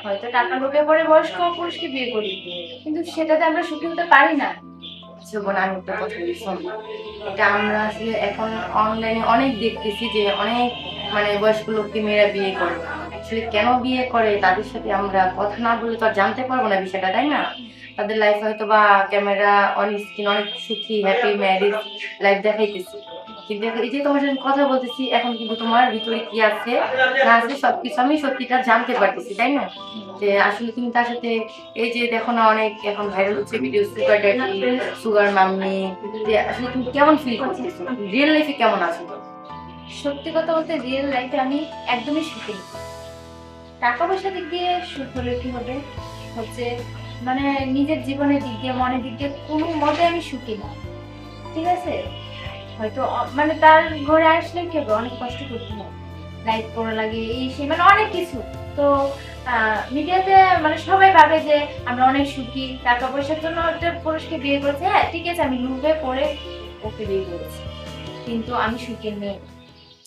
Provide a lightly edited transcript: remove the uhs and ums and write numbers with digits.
হয়তো টাকা লোভে পরে বয়স্ক পুরুষকে বিয়ে করি, কিন্তু সেটাতে আমরা সুখী হতে পারি না। আচ্ছা বোন, আমি একটা কথা বলি শোন। এটা আমরা আসলে এখন অনলাইনে অনেক দেখতেছি যে অনেক মানে বয়স্ক লোককে মেয়েরা বিয়ে করে। আসলে কেন বিয়ে করে তাদের সাথে আমরা কথা না বলে তো আর জানতে পারবো না বিষয়টা, তাই না? তাদের লাইফ হয়তো বা ক্যামেরা অন স্ক্রিন অনেক সুখী হ্যাপি ম্যারিজ লাইফ দেখাইতেছি, কিন্তু এই যে তোমার সাথে কথা বলতেছি এখন কিন্তু তোমার ভিতরে কি আছে না আছে সবকিছু আমি সত্যিটা জানতে পারতেছি, তাই না? যে আসলে তুমি তার সাথে এই যে দেখো না অনেক এখন ভাইরাল হচ্ছে video sugar daddy sugar mummy, যে আসলে তুমি কেমন ফিল করতেছো, রিয়েল লাইফে কেমন আছো? সত্যি কথা বলতে রিয়েল লাইফে আমি একদমই সুখী না। টাকা পয়সা দিক দিয়ে সুখ হলে কি হবে, হচ্ছে মানে নিজের জীবনের দিক দিয়ে মনের দিক দিয়ে কোনো মতে আমি সুখী না। ঠিক আছে, হয়তো মানে তার ঘরে আসলে কি হবে, অনেক কষ্ট করতে হয়, লাইট করা লাগে, এই সেই মানে অনেক কিছু। তো মিডিয়াতে মানে সবাই ভাবে যে আমরা অনেক সুখী, টাকা পয়সার জন্য একটা পুরুষকে বিয়ে করেছে। হ্যাঁ ঠিক আছে, আমি লোভে পড়ে ওকে বিয়ে করেছি, কিন্তু আমি সুখী নেই।